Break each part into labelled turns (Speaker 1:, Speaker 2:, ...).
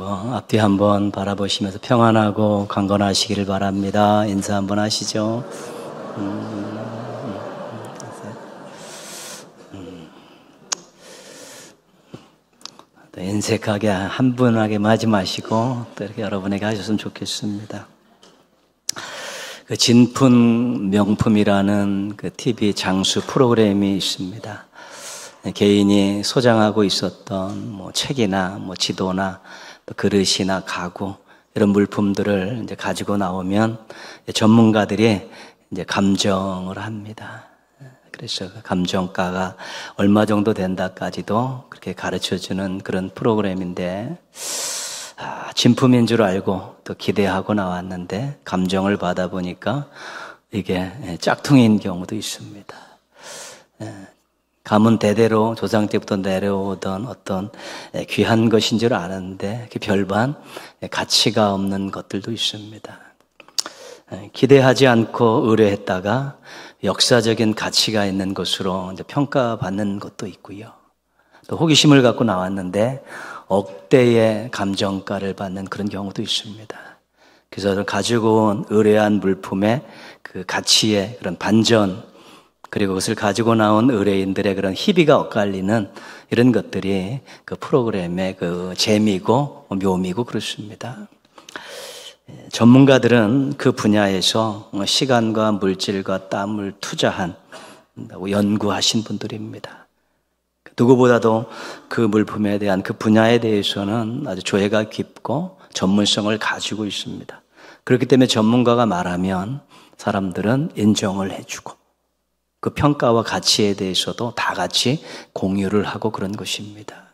Speaker 1: 앞뒤 한번 바라보시면서 평안하고 강건하시기를 바랍니다. 인사 한번 하시죠. 인색하게 한 분하게 하지 마시고 또 이렇게 여러분에게 하셨으면 좋겠습니다. 그 진품 명품이라는 그 TV 장수 프로그램이 있습니다. 개인이 소장하고 있었던 뭐 책이나 뭐 지도나 또 그릇이나 가구 이런 물품들을 이제 가지고 나오면 전문가들이 이제 감정을 합니다. 그래서 감정가가 얼마 정도 된다까지도 그렇게 가르쳐주는 그런 프로그램인데, 진품인 줄 알고 또 기대하고 나왔는데 감정을 받아보니까 이게 짝퉁인 경우도 있습니다. 가문 대대로 조상 때부터 내려오던 어떤 귀한 것인 줄 아는데 그 별반 가치가 없는 것들도 있습니다. 기대하지 않고 의뢰했다가 역사적인 가치가 있는 것으로 이제 평가받는 것도 있고요. 또 호기심을 갖고 나왔는데 억대의 감정가를 받는 그런 경우도 있습니다. 그래서 가지고 온 의뢰한 물품의 그 가치의 그런 반전, 그리고 그것을 가지고 나온 의뢰인들의 그런 희비가 엇갈리는 이런 것들이 그 프로그램의 그 재미고 묘미고 그렇습니다. 전문가들은 그 분야에서 시간과 물질과 땀을 투자한 연구하신 분들입니다. 누구보다도 그 물품에 대한 그 분야에 대해서는 아주 조예가 깊고 전문성을 가지고 있습니다. 그렇기 때문에 전문가가 말하면 사람들은 인정을 해주고 그 평가와 가치에 대해서도 다 같이 공유를 하고 그런 것입니다.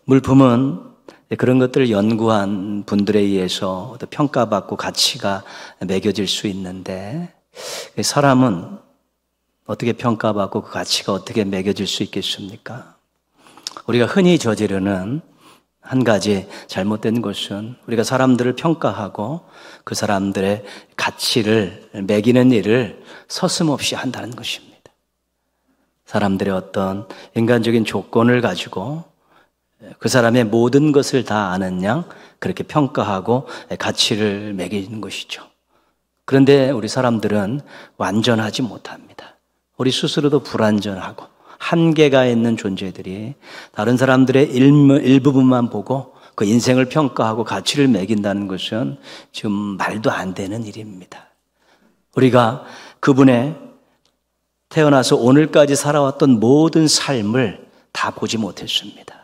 Speaker 1: 물품은 그런 것들을 연구한 분들에 의해서 평가받고 가치가 매겨질 수 있는데, 사람은 어떻게 평가받고 그 가치가 어떻게 매겨질 수 있겠습니까? 우리가 흔히 저지르는 한 가지 잘못된 것은 우리가 사람들을 평가하고 그 사람들의 가치를 매기는 일을 서슴없이 한다는 것입니다. 사람들의 어떤 인간적인 조건을 가지고 그 사람의 모든 것을 다 아는 양 그렇게 평가하고 가치를 매기는 것이죠. 그런데 우리 사람들은 완전하지 못합니다. 우리 스스로도 불완전하고 한계가 있는 존재들이 다른 사람들의 일부분만 보고 그 인생을 평가하고 가치를 매긴다는 것은 지금 말도 안 되는 일입니다. 우리가 그분의 태어나서 오늘까지 살아왔던 모든 삶을 다 보지 못했습니다.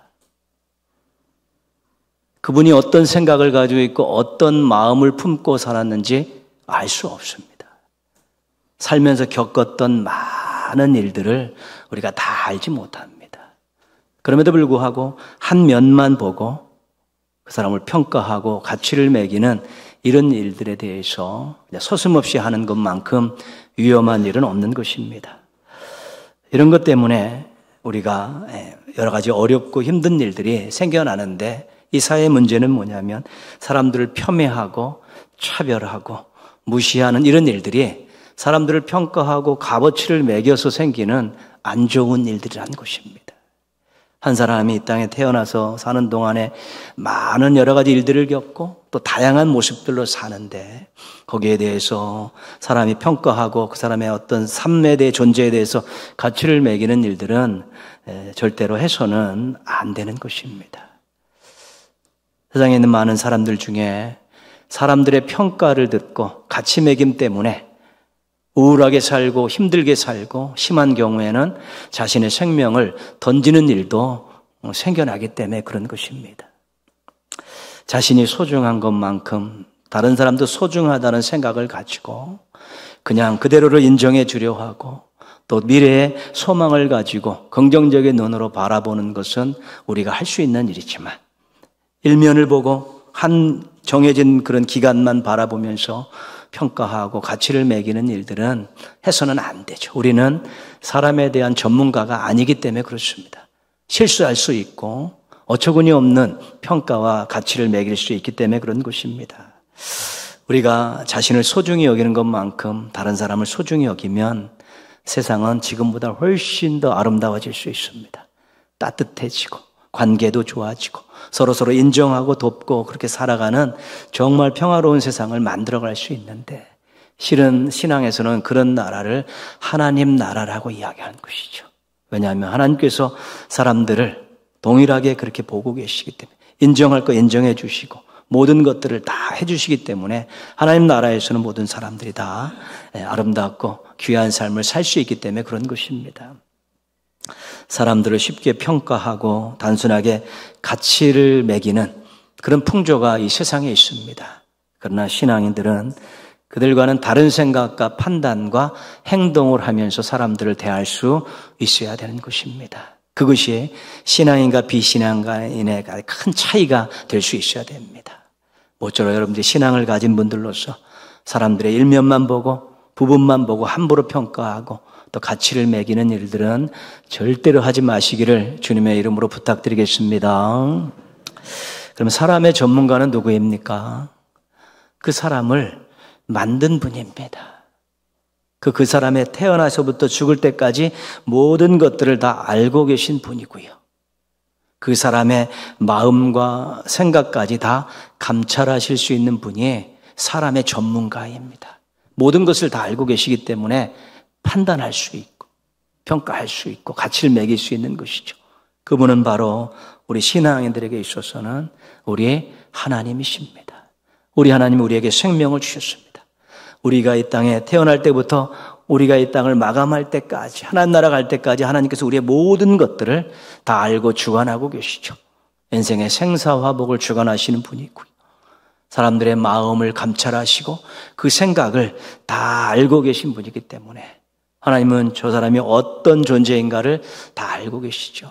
Speaker 1: 그분이 어떤 생각을 가지고 있고 어떤 마음을 품고 살았는지 알 수 없습니다. 살면서 겪었던 많은 일들을 우리가 다 알지 못합니다. 그럼에도 불구하고 한 면만 보고 그 사람을 평가하고 가치를 매기는 이런 일들에 대해서 서슴없이 하는 것만큼 위험한 일은 없는 것입니다. 이런 것 때문에 우리가 여러 가지 어렵고 힘든 일들이 생겨나는데, 이 사회의 문제는 뭐냐면 사람들을 폄훼하고 차별하고 무시하는 이런 일들이 사람들을 평가하고 값어치를 매겨서 생기는 안 좋은 일들이라는 것입니다. 한 사람이 이 땅에 태어나서 사는 동안에 많은 여러 가지 일들을 겪고 또 다양한 모습들로 사는데, 거기에 대해서 사람이 평가하고 그 사람의 어떤 삶에 대해 존재에 대해서 가치를 매기는 일들은 절대로 해서는 안 되는 것입니다. 세상에 있는 많은 사람들 중에 사람들의 평가를 듣고 가치 매김 때문에 우울하게 살고 힘들게 살고 심한 경우에는 자신의 생명을 던지는 일도 생겨나기 때문에 그런 것입니다. 자신이 소중한 것만큼 다른 사람도 소중하다는 생각을 가지고 그냥 그대로를 인정해 주려 하고 또 미래의 소망을 가지고 긍정적인 눈으로 바라보는 것은 우리가 할 수 있는 일이지만, 일면을 보고 한 정해진 그런 기간만 바라보면서 평가하고 가치를 매기는 일들은 해서는 안 되죠. 우리는 사람에 대한 전문가가 아니기 때문에 그렇습니다. 실수할 수 있고 어처구니 없는 평가와 가치를 매길 수 있기 때문에 그런 것입니다. 우리가 자신을 소중히 여기는 것만큼 다른 사람을 소중히 여기면 세상은 지금보다 훨씬 더 아름다워질 수 있습니다. 따뜻해지고 관계도 좋아지고 서로서로 인정하고 돕고 그렇게 살아가는 정말 평화로운 세상을 만들어갈 수 있는데, 실은 신앙에서는 그런 나라를 하나님 나라라고 이야기하는 것이죠. 왜냐하면 하나님께서 사람들을 동일하게 그렇게 보고 계시기 때문에, 인정할 거 인정해 주시고 모든 것들을 다 해주시기 때문에 하나님 나라에서는 모든 사람들이 다 아름답고 귀한 삶을 살 수 있기 때문에 그런 것입니다. 사람들을 쉽게 평가하고 단순하게 가치를 매기는 그런 풍조가 이 세상에 있습니다. 그러나 신앙인들은 그들과는 다른 생각과 판단과 행동을 하면서 사람들을 대할 수 있어야 되는 것입니다. 그것이 신앙인과 비신앙인의 큰 차이가 될 수 있어야 됩니다. 모쪼록 여러분들이 신앙을 가진 분들로서 사람들의 일면만 보고 부분만 보고 함부로 평가하고 또 가치를 매기는 일들은 절대로 하지 마시기를 주님의 이름으로 부탁드리겠습니다. 그럼 사람의 전문가는 누구입니까? 그 사람을 만든 분입니다. 그 사람의 태어나서부터 죽을 때까지 모든 것들을 다 알고 계신 분이고요. 그 사람의 마음과 생각까지 다 감찰하실 수 있는 분이 사람의 전문가입니다. 모든 것을 다 알고 계시기 때문에 판단할 수 있고 평가할 수 있고 가치를 매길 수 있는 것이죠. 그분은 바로 우리 신앙인들에게 있어서는 우리 하나님이십니다. 우리 하나님이 우리에게 생명을 주셨습니다. 우리가 이 땅에 태어날 때부터 우리가 이 땅을 마감할 때까지, 하나님 나라 갈 때까지 하나님께서 우리의 모든 것들을 다 알고 주관하고 계시죠. 인생의 생사화복을 주관하시는 분이고요. 사람들의 마음을 감찰하시고 그 생각을 다 알고 계신 분이기 때문에 하나님은 저 사람이 어떤 존재인가를 다 알고 계시죠.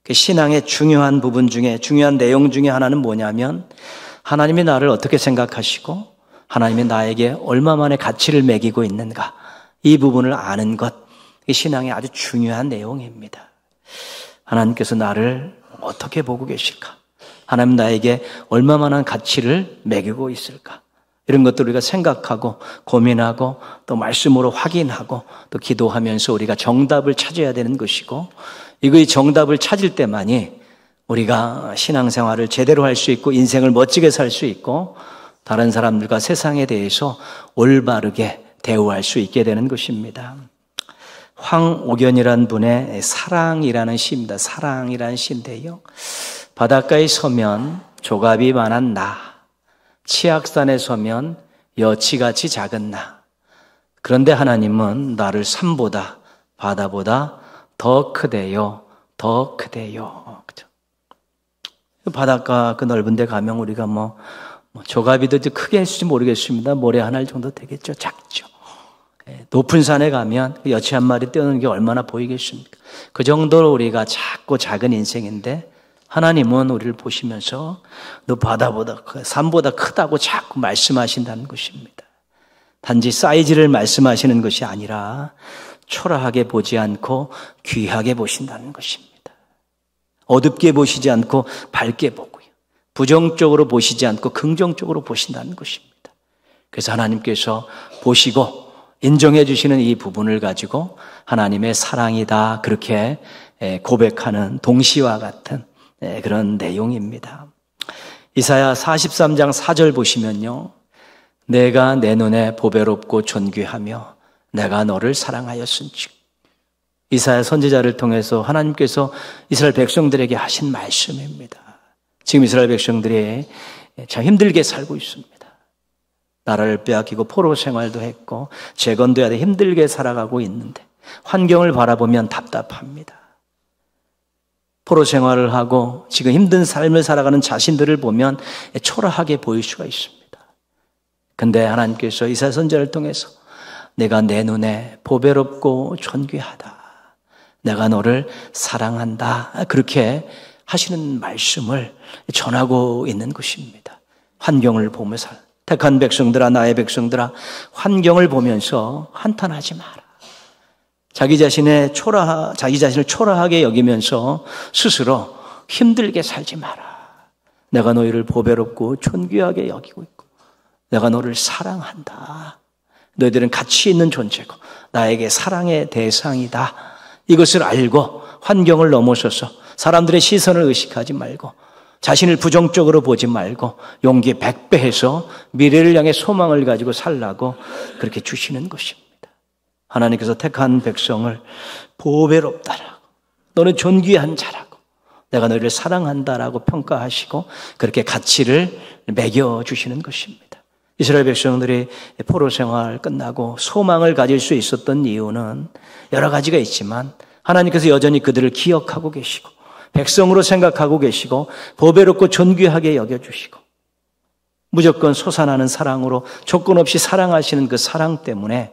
Speaker 1: 그 신앙의 중요한 부분 중에, 중요한 내용 중에 하나는 뭐냐면, 하나님이 나를 어떻게 생각하시고 하나님이 나에게 얼마만의 가치를 매기고 있는가, 이 부분을 아는 것, 이 신앙의 아주 중요한 내용입니다. 하나님께서 나를 어떻게 보고 계실까? 하나님 나에게 얼마만한 가치를 매기고 있을까? 이런 것들을 우리가 생각하고 고민하고 또 말씀으로 확인하고 또 기도하면서 우리가 정답을 찾아야 되는 것이고, 이거의 정답을 찾을 때만이 우리가 신앙생활을 제대로 할 수 있고 인생을 멋지게 살 수 있고 다른 사람들과 세상에 대해서 올바르게 대우할 수 있게 되는 것입니다. 황옥연이라는 분의 사랑이라는 시입니다. 사랑이라는 시인데요, 바닷가에 서면 조갑이 만한 나, 치악산에 서면 여치같이 작은 나, 그런데 하나님은 나를 산보다 바다보다 더 크대요, 더 크대요. 그죠? 바닷가 그 넓은 데 가면 우리가 조갑이도 크게 했을지 모르겠습니다. 모래 한 알 정도 되겠죠. 작죠. 높은 산에 가면 여치 한 마리 뛰어노는 게 얼마나 보이겠습니까? 그 정도로 우리가 작고 작은 인생인데, 하나님은 우리를 보시면서 너 바다보다, 산보다 크다고 자꾸 말씀하신다는 것입니다. 단지 사이즈를 말씀하시는 것이 아니라 초라하게 보지 않고 귀하게 보신다는 것입니다. 어둡게 보시지 않고 밝게 보고요, 부정적으로 보시지 않고 긍정적으로 보신다는 것입니다. 그래서 하나님께서 보시고 인정해 주시는 이 부분을 가지고 하나님의 사랑이다, 그렇게 고백하는 동시와 같은 그런 내용입니다. 이사야 43장 4절 보시면요, 내가 내 눈에 보배롭고 존귀하며 내가 너를 사랑하였은즉. 이사야 선지자를 통해서 하나님께서 이스라엘 백성들에게 하신 말씀입니다. 지금 이스라엘 백성들이 참 힘들게 살고 있습니다. 나라를 빼앗기고 포로 생활도 했고 재건돼야 돼 힘들게 살아가고 있는데 환경을 바라보면 답답합니다. 포로 생활을 하고 지금 힘든 삶을 살아가는 자신들을 보면 초라하게 보일 수가 있습니다. 근데 하나님께서 이사야 선지자를 통해서 내가 내 눈에 보배롭고 존귀하다, 내가 너를 사랑한다, 그렇게 하시는 말씀을 전하고 있는 것입니다. 환경을 보면서, 택한 백성들아, 나의 백성들아, 환경을 보면서 한탄하지 마라. 자기 자신을 초라하게 여기면서 스스로 힘들게 살지 마라. 내가 너희를 보배롭고 존귀하게 여기고 있고 내가 너를 사랑한다. 너희들은 가치 있는 존재고 나에게 사랑의 대상이다. 이것을 알고 환경을 넘어서서 사람들의 시선을 의식하지 말고 자신을 부정적으로 보지 말고 용기 100배 해서 미래를 향해 소망을 가지고 살라고 그렇게 주시는 것입니다. 하나님께서 택한 백성을 보배롭다라고, 너는 존귀한 자라고, 내가 너희를 사랑한다라고 평가하시고 그렇게 가치를 매겨주시는 것입니다. 이스라엘 백성들이 포로 생활 끝나고 소망을 가질 수 있었던 이유는 여러 가지가 있지만 하나님께서 여전히 그들을 기억하고 계시고 백성으로 생각하고 계시고 보배롭고 존귀하게 여겨주시고 무조건 솟아나는 사랑으로 조건 없이 사랑하시는 그 사랑 때문에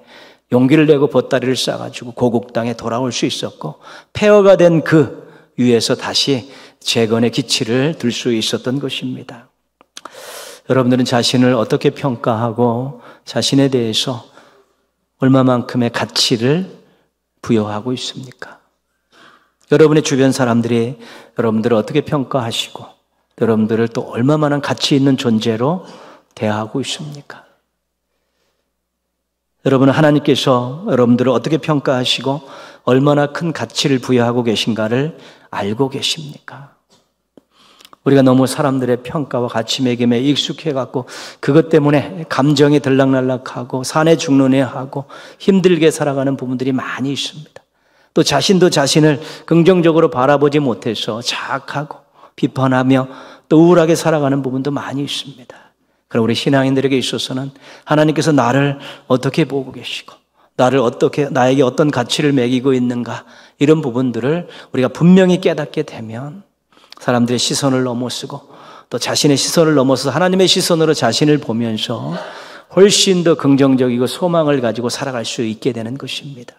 Speaker 1: 용기를 내고 보따리를 싸가지고 고국 땅에 돌아올 수 있었고 폐허가 된 그 위에서 다시 재건의 기치를 들 수 있었던 것입니다. 여러분들은 자신을 어떻게 평가하고 자신에 대해서 얼마만큼의 가치를 부여하고 있습니까? 여러분의 주변 사람들이 여러분들을 어떻게 평가하시고 여러분들을 또 얼마만한 가치 있는 존재로 대하고 있습니까? 여러분은 하나님께서 여러분들을 어떻게 평가하시고 얼마나 큰 가치를 부여하고 계신가를 알고 계십니까? 우리가 너무 사람들의 평가와 가치 매김에 익숙해갖고 그것 때문에 감정이 들락날락하고 산에 죽는 애 하고 힘들게 살아가는 부분들이 많이 있습니다. 또 자신도 자신을 긍정적으로 바라보지 못해서 자학하고 비판하며 또 우울하게 살아가는 부분도 많이 있습니다. 그럼 우리 신앙인들에게 있어서는 하나님께서 나를 어떻게 보고 계시고 나에게 어떤 가치를 매기고 있는가, 이런 부분들을 우리가 분명히 깨닫게 되면 사람들의 시선을 넘어서고 또 자신의 시선을 넘어서 하나님의 시선으로 자신을 보면서 훨씬 더 긍정적이고 소망을 가지고 살아갈 수 있게 되는 것입니다.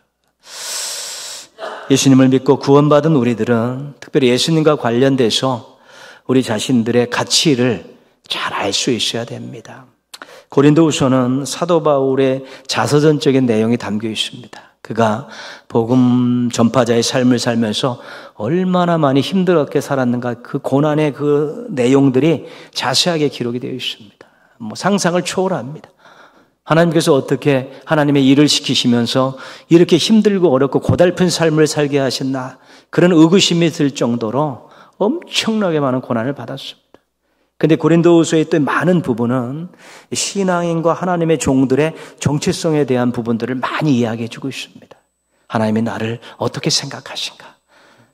Speaker 1: 예수님을 믿고 구원받은 우리들은 특별히 예수님과 관련돼서 우리 자신들의 가치를 잘 알 수 있어야 됩니다. 고린도후서는 사도 바울의 자서전적인 내용이 담겨 있습니다. 그가 복음 전파자의 삶을 살면서 얼마나 많이 힘들었게 살았는가, 그 고난의 그 내용들이 자세하게 기록이 되어 있습니다. 상상을 초월합니다. 하나님께서 어떻게 하나님의 일을 시키시면서 이렇게 힘들고 어렵고 고달픈 삶을 살게 하셨나, 그런 의구심이 들 정도로 엄청나게 많은 고난을 받았습니다. 근데 고린도후서의 또 많은 부분은 신앙인과 하나님의 종들의 정체성에 대한 부분들을 많이 이야기해 주고 있습니다. 하나님이 나를 어떻게 생각하신가?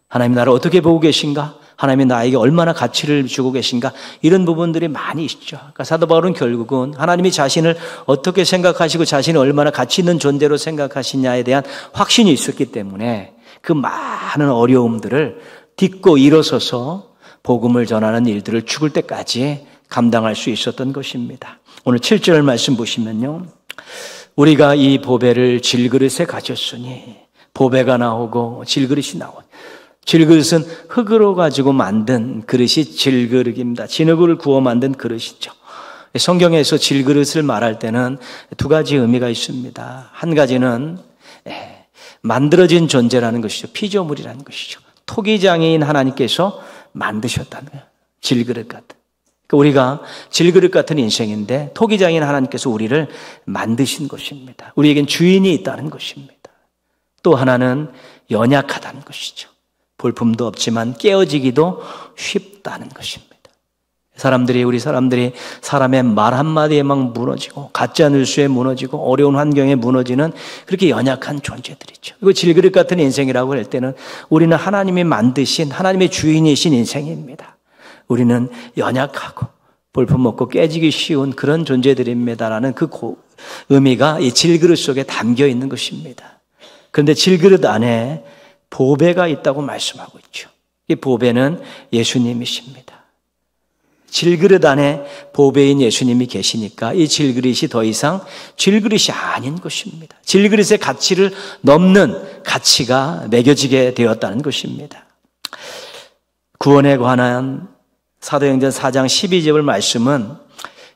Speaker 1: 하나님이 나를 어떻게 보고 계신가? 하나님이 나에게 얼마나 가치를 주고 계신가? 이런 부분들이 많이 있죠. 그러니까 사도 바울은 결국은 하나님이 자신을 어떻게 생각하시고 자신을 얼마나 가치 있는 존재로 생각하시냐에 대한 확신이 있었기 때문에 그 많은 어려움들을 딛고 일어서서 복음을 전하는 일들을 죽을 때까지 감당할 수 있었던 것입니다. 오늘 7절 말씀 보시면요, 우리가 이 보배를 질그릇에 가졌으니, 보배가 나오고 질그릇이 나오고, 질그릇은 흙으로 가지고 만든 그릇이 질그릇입니다. 진흙을 구워 만든 그릇이죠. 성경에서 질그릇을 말할 때는 두 가지 의미가 있습니다. 한 가지는 만들어진 존재라는 것이죠. 피조물이라는 것이죠. 토기장애인 하나님께서 만드셨다는 거예요. 질그릇 같은. 그러니까 우리가 질그릇 같은 인생인데 토기장애인 하나님께서 우리를 만드신 것입니다. 우리에겐 주인이 있다는 것입니다. 또 하나는 연약하다는 것이죠. 볼품도 없지만 깨어지기도 쉽다는 것입니다. 우리 사람들이 사람의 말 한마디에 막 무너지고 가짜 뉴스에 무너지고 어려운 환경에 무너지는 그렇게 연약한 존재들이죠. 이거 질그릇 같은 인생이라고 할 때는 우리는 하나님이 만드신 하나님의 주인이신 인생입니다. 우리는 연약하고 볼품없고 깨지기 쉬운 그런 존재들입니다라는 그 의미가 이 질그릇 속에 담겨 있는 것입니다. 그런데 질그릇 안에 보배가 있다고 말씀하고 있죠. 이 보배는 예수님이십니다. 질그릇 안에 보배인 예수님이 계시니까 이 질그릇이 더 이상 질그릇이 아닌 것입니다. 질그릇의 가치를 넘는 가치가 매겨지게 되었다는 것입니다. 구원에 관한 사도행전 4장 12절 말씀은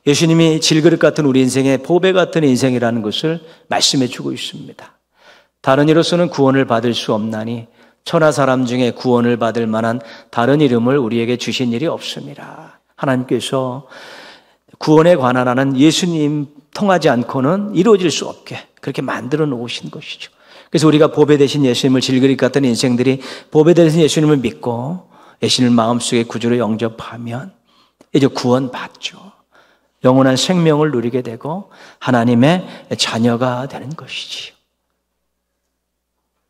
Speaker 1: 예수님이 질그릇 같은 우리 인생의 보배 같은 인생이라는 것을 말씀해 주고 있습니다. 다른 이로서는 구원을 받을 수 없나니 천하 사람 중에 구원을 받을 만한 다른 이름을 우리에게 주신 일이 없습니다. 하나님께서 구원에 관한 하는 예수님 통하지 않고는 이루어질 수 없게 그렇게 만들어 놓으신 것이죠. 그래서 우리가 보배 되신 예수님을 질그릇 같은 인생들이 보배 되신 예수님을 믿고 예수님을 마음속에 구주로 영접하면 이제 구원받죠. 영원한 생명을 누리게 되고 하나님의 자녀가 되는 것이지요.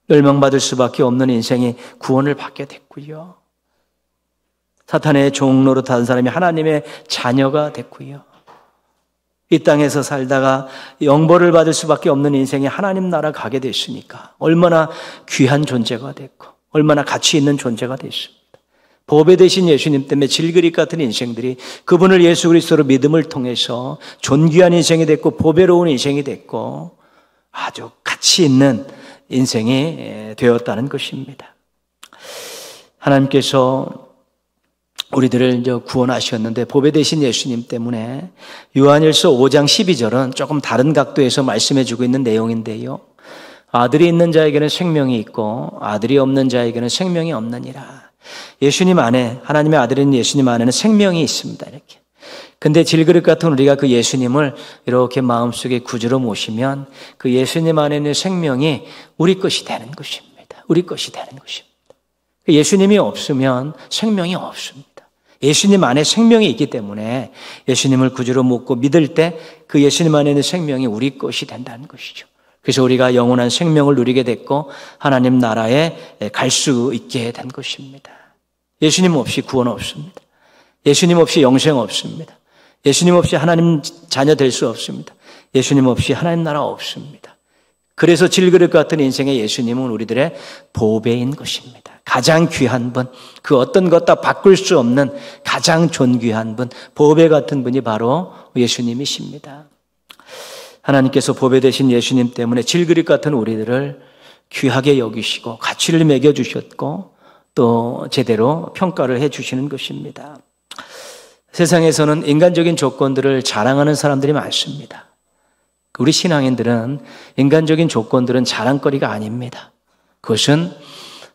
Speaker 1: 멸망받을 수밖에 없는 인생이 구원을 받게 됐고요. 사탄의 종로로 다른 사람이 하나님의 자녀가 됐고요. 이 땅에서 살다가 영벌을 받을 수밖에 없는 인생이 하나님 나라 가게 됐으니까 얼마나 귀한 존재가 됐고 얼마나 가치 있는 존재가 됐습니다. 보배 되신 예수님 때문에 질그릇 같은 인생들이 그분을 예수 그리스도로 믿음을 통해서 존귀한 인생이 됐고 보배로운 인생이 됐고 아주 가치 있는 인생이 되었다는 것입니다. 하나님께서 우리들을 이제 구원하셨는데 보배 되신 예수님 때문에 요한일서 5장 12절은 조금 다른 각도에서 말씀해 주고 있는 내용인데요. 아들이 있는 자에게는 생명이 있고 아들이 없는 자에게는 생명이 없느니라. 예수님 안에 하나님의 아들인 예수님 안에는 생명이 있습니다. 이렇게. 근데 질그릇 같은 우리가 그 예수님을 이렇게 마음속에 구주로 모시면 그 예수님 안에 있는 생명이 우리 것이 되는 것입니다. 우리 것이 되는 것입니다. 예수님이 없으면 생명이 없습니다. 예수님 안에 생명이 있기 때문에 예수님을 구주로 묻고 믿을 때 그 예수님 안에 있는 생명이 우리 것이 된다는 것이죠. 그래서 우리가 영원한 생명을 누리게 됐고 하나님 나라에 갈 수 있게 된 것입니다. 예수님 없이 구원 없습니다. 예수님 없이 영생 없습니다. 예수님 없이 하나님 자녀 될 수 없습니다. 예수님 없이 하나님 나라 없습니다. 그래서 질그릇 같은 인생의 예수님은 우리들의 보배인 것입니다. 가장 귀한 분, 그 어떤 것 다 바꿀 수 없는 가장 존귀한 분, 보배 같은 분이 바로 예수님이십니다. 하나님께서 보배 되신 예수님 때문에 질그릇 같은 우리들을 귀하게 여기시고 가치를 매겨주셨고 또 제대로 평가를 해주시는 것입니다. 세상에서는 인간적인 조건들을 자랑하는 사람들이 많습니다. 우리 신앙인들은 인간적인 조건들은 자랑거리가 아닙니다. 그것은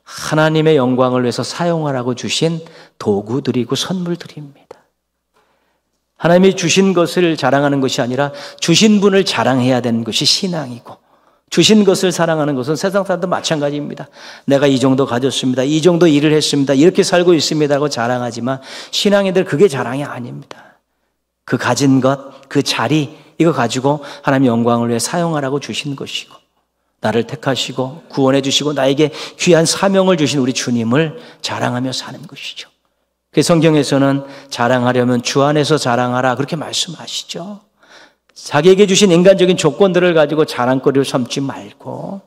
Speaker 1: 하나님의 영광을 위해서 사용하라고 주신 도구들이고 선물들입니다. 하나님이 주신 것을 자랑하는 것이 아니라 주신 분을 자랑해야 되는 것이 신앙이고 주신 것을 사랑하는 것은 세상 사람도 마찬가지입니다. 내가 이 정도 가졌습니다. 이 정도 일을 했습니다. 이렇게 살고 있습니다 하고 자랑하지만 신앙인들 그게 자랑이 아닙니다. 그 가진 것, 그 자리 이거 가지고 하나님의 영광을 위해 사용하라고 주신 것이고 나를 택하시고 구원해 주시고 나에게 귀한 사명을 주신 우리 주님을 자랑하며 사는 것이죠. 그 성경에서는 자랑하려면 주 안에서 자랑하라 그렇게 말씀하시죠. 자기에게 주신 인간적인 조건들을 가지고 자랑거리를 삼지 말고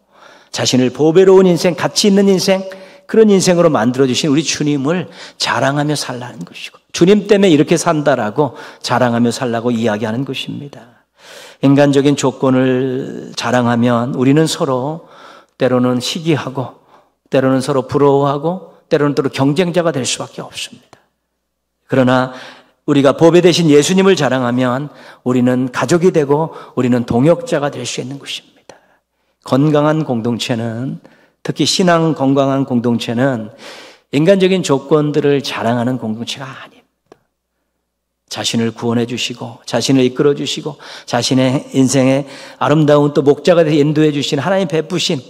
Speaker 1: 자신을 보배로운 인생, 가치 있는 인생 그런 인생으로 만들어주신 우리 주님을 자랑하며 살라는 것이고 주님 때문에 이렇게 산다라고 자랑하며 살라고 이야기하는 것입니다. 인간적인 조건을 자랑하면 우리는 서로 때로는 시기하고 때로는 서로 부러워하고 때로는 또 경쟁자가 될 수밖에 없습니다. 그러나 우리가 보배 되신 예수님을 자랑하면 우리는 가족이 되고 우리는 동역자가 될 수 있는 것입니다. 건강한 공동체는 특히 신앙 건강한 공동체는 인간적인 조건들을 자랑하는 공동체가 아닙니다. 자신을 구원해 주시고 자신을 이끌어 주시고 자신의 인생의 아름다운 또 목자가 되어 인도해 주신 하나님 베푸신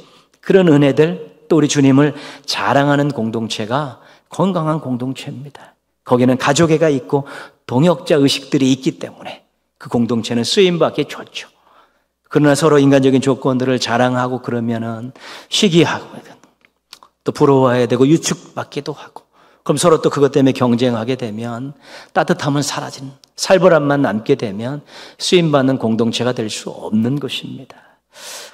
Speaker 1: 그런 은혜들 또 우리 주님을 자랑하는 공동체가 건강한 공동체입니다. 거기는 가족애가 있고 동역자 의식들이 있기 때문에 그 공동체는 쓰임받기 좋죠. 그러나 서로 인간적인 조건들을 자랑하고 그러면은 시기하고 또 부러워해야 되고 유축받기도 하고 그럼 서로 또 그것 때문에 경쟁하게 되면 따뜻함은 사라진 살벌함만 남게 되면 쓰임받는 공동체가 될 수 없는 것입니다.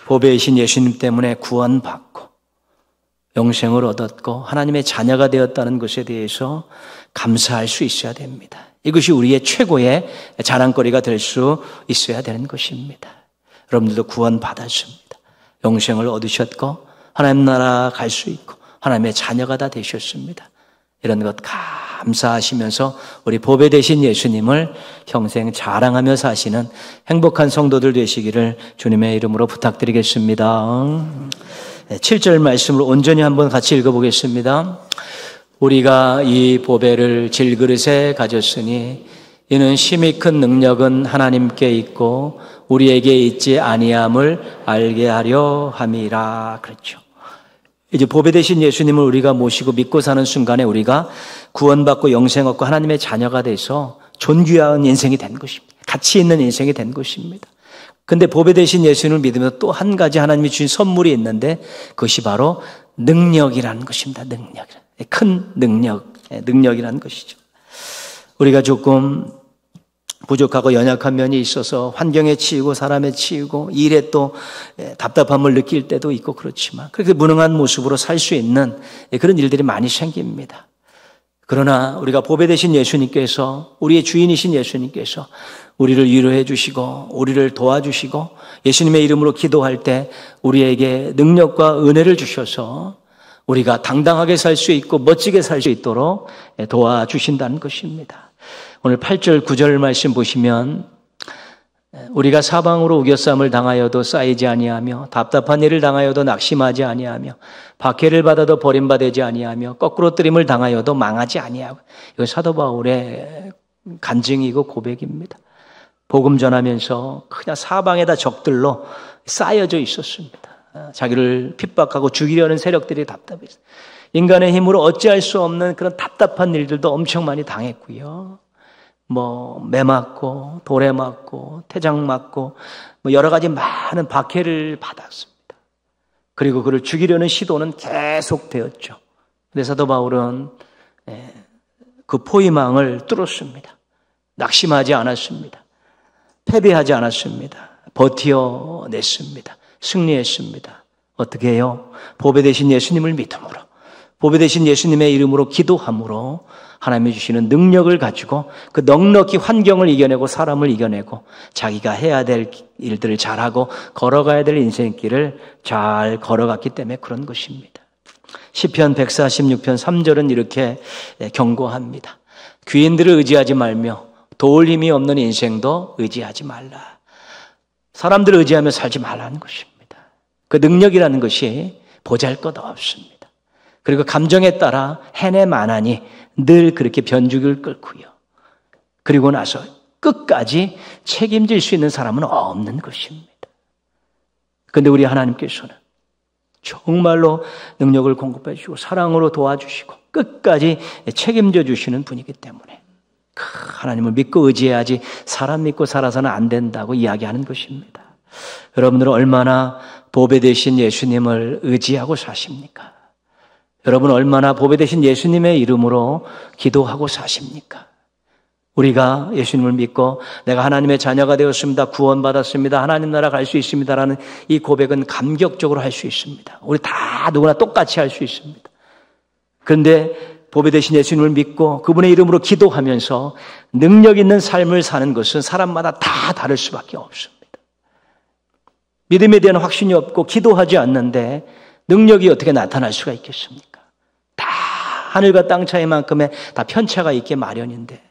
Speaker 1: 보배이신 예수님 때문에 구원받고 영생을 얻었고 하나님의 자녀가 되었다는 것에 대해서 감사할 수 있어야 됩니다. 이것이 우리의 최고의 자랑거리가 될 수 있어야 되는 것입니다. 여러분들도 구원받았습니다. 영생을 얻으셨고 하나님 나라 갈 수 있고 하나님의 자녀가 다 되셨습니다. 이런 것 감사하시면서 우리 보배 되신 예수님을 평생 자랑하며 사시는 행복한 성도들 되시기를 주님의 이름으로 부탁드리겠습니다. 7절 말씀을 온전히 한번 같이 읽어보겠습니다. 우리가 이 보배를 질그릇에 가졌으니 이는 심히 큰 능력은 하나님께 있고 우리에게 있지 아니함을 알게 하려 함이라. 그렇죠. 이제 보배 되신 예수님을 우리가 모시고 믿고 사는 순간에 우리가 구원받고 영생 얻고 하나님의 자녀가 돼서 존귀한 인생이 된 것입니다. 가치 있는 인생이 된 것입니다. 근데 보배 되신 예수님을 믿으면서 또 한 가지 하나님이 주신 선물이 있는데 그것이 바로 능력이라는 것입니다. 큰 능력이라는 것이죠. 우리가 조금 부족하고 연약한 면이 있어서 환경에 치이고 사람에 치이고 일에 또 답답함을 느낄 때도 있고 그렇지만 그렇게 무능한 모습으로 살 수 있는 그런 일들이 많이 생깁니다. 그러나 우리가 보배 되신 예수님께서 우리의 주인이신 예수님께서 우리를 위로해 주시고 우리를 도와주시고 예수님의 이름으로 기도할 때 우리에게 능력과 은혜를 주셔서 우리가 당당하게 살 수 있고 멋지게 살 수 있도록 도와주신다는 것입니다. 오늘 8절 9절 말씀 보시면 우리가 사방으로 우겨쌈을 당하여도 쌓이지 아니하며 답답한 일을 당하여도 낙심하지 아니하며 박해를 받아도 버림받지 아니하며 거꾸로 뜨림을 당하여도 망하지 아니하고 이건 사도 바울의 간증이고 고백입니다. 복음 전하면서 그냥 사방에다 적들로 쌓여져 있었습니다. 자기를 핍박하고 죽이려는 세력들이 답답했어요. 인간의 힘으로 어찌할 수 없는 그런 답답한 일들도 엄청 많이 당했고요. 매 맞고 돌에 맞고 태장 맞고 여러 가지 많은 박해를 받았습니다. 그리고 그를 죽이려는 시도는 계속되었죠. 그래서 사도 바울은 그 포위망을 뚫었습니다. 낙심하지 않았습니다. 패배하지 않았습니다. 버텨냈습니다. 승리했습니다. 어떻게 해요? 보배 되신 예수님을 믿음으로 보배 되신 예수님의 이름으로 기도함으로 하나님이 주시는 능력을 가지고 그 넉넉히 환경을 이겨내고 사람을 이겨내고 자기가 해야 될 일들을 잘하고 걸어가야 될 인생길을 잘 걸어갔기 때문에 그런 것입니다. 시편 146편 3절은 이렇게 경고합니다. 귀인들을 의지하지 말며 도울 힘이 없는 인생도 의지하지 말라. 사람들을 의지하며 살지 말라는 것입니다. 그 능력이라는 것이 보잘것없습니다. 그리고 감정에 따라 해내만하니 늘 그렇게 변죽을 끓고요. 그리고 나서 끝까지 책임질 수 있는 사람은 없는 것입니다. 그런데 우리 하나님께서는 정말로 능력을 공급해 주시고 사랑으로 도와주시고 끝까지 책임져 주시는 분이기 때문에 하나님을 믿고 의지해야지 사람 믿고 살아서는 안 된다고 이야기하는 것입니다. 여러분들은 얼마나 보배 되신 예수님을 의지하고 사십니까? 여러분 얼마나 보배 되신 예수님의 이름으로 기도하고 사십니까? 우리가 예수님을 믿고 내가 하나님의 자녀가 되었습니다. 구원받았습니다. 하나님 나라 갈 수 있습니다라는 이 고백은 감격적으로 할 수 있습니다. 우리 다 누구나 똑같이 할 수 있습니다. 그런데 보배 되신 예수님을 믿고 그분의 이름으로 기도하면서 능력 있는 삶을 사는 것은 사람마다 다 다를 수밖에 없습니다. 믿음에 대한 확신이 없고 기도하지 않는데 능력이 어떻게 나타날 수가 있겠습니까? 다 하늘과 땅 차이만큼의 다 편차가 있게 마련인데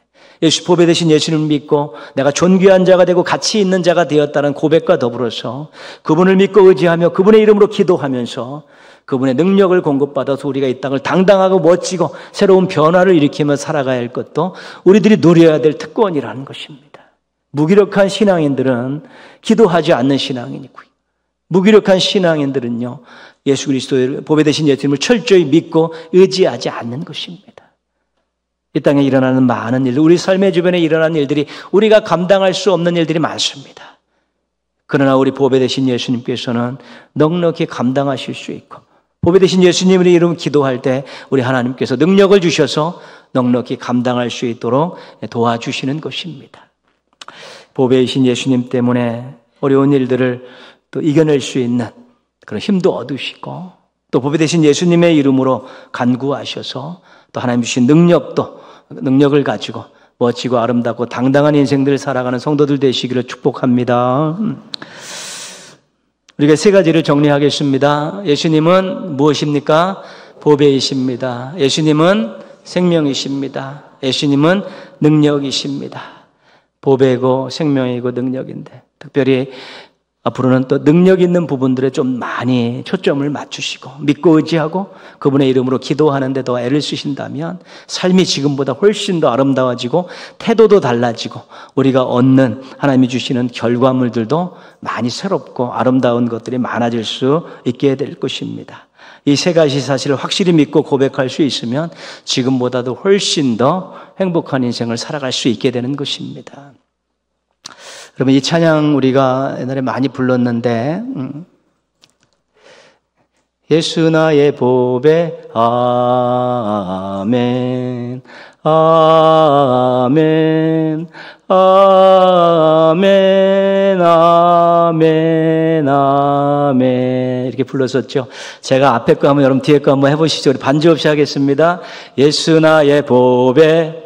Speaker 1: 보배 되신 예수님을 믿고 내가 존귀한 자가 되고 가치 있는 자가 되었다는 고백과 더불어서 그분을 믿고 의지하며 그분의 이름으로 기도하면서 그분의 능력을 공급받아서 우리가 이 땅을 당당하고 멋지고 새로운 변화를 일으키며 살아가야 할 것도 우리들이 누려야 될 특권이라는 것입니다. 무기력한 신앙인들은 기도하지 않는 신앙인이고요. 무기력한 신앙인들은요, 예수 그리스도의 보배 되신 예수님을 철저히 믿고 의지하지 않는 것입니다. 이 땅에 일어나는 많은 일들, 우리 삶의 주변에 일어나는 일들이 우리가 감당할 수 없는 일들이 많습니다. 그러나 우리 보배 되신 예수님께서는 넉넉히 감당하실 수 있고 보배 되신 예수님의 이름으로 기도할 때 우리 하나님께서 능력을 주셔서 넉넉히 감당할 수 있도록 도와주시는 것입니다. 보배이신 예수님 때문에 어려운 일들을 또 이겨낼 수 있는 그런 힘도 얻으시고 또 보배 되신 예수님의 이름으로 간구하셔서 또 하나님 주신 능력을 가지고 멋지고 아름답고 당당한 인생들을 살아가는 성도들 되시기를 축복합니다. 우리가 세 가지를 정리하겠습니다. 예수님은 무엇입니까? 보배이십니다. 예수님은 생명이십니다. 예수님은 능력이십니다. 보배고 생명이고 능력인데 특별히 앞으로는 또 능력 있는 부분들에 좀 많이 초점을 맞추시고 믿고 의지하고 그분의 이름으로 기도하는 데 더 애를 쓰신다면 삶이 지금보다 훨씬 더 아름다워지고 태도도 달라지고 우리가 얻는 하나님이 주시는 결과물들도 많이 새롭고 아름다운 것들이 많아질 수 있게 될 것입니다. 이 세 가지 사실을 확실히 믿고 고백할 수 있으면 지금보다도 훨씬 더 행복한 인생을 살아갈 수 있게 되는 것입니다. 여러분, 이 찬양 우리가 옛날에 많이 불렀는데 예수 나의 보배 아멘 아멘 아멘 아멘 아멘 이렇게 불렀었죠. 제가 앞에 거 한번 여러분 뒤에 거 한번 해보시죠. 우리 반주 없이 하겠습니다. 예수 나의 보배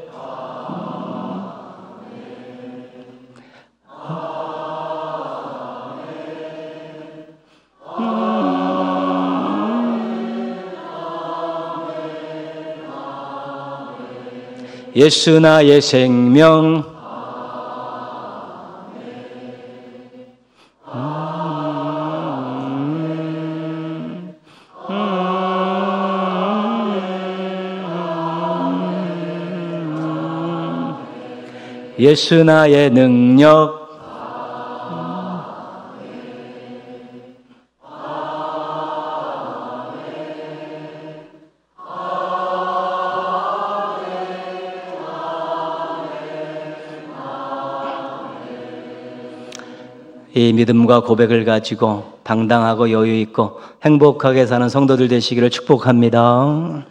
Speaker 1: 예수 나의 생명 예수 나의 능력 이 믿음과 고백을 가지고 당당하고 여유 있고 행복하게 사는 성도들 되시기를 축복합니다.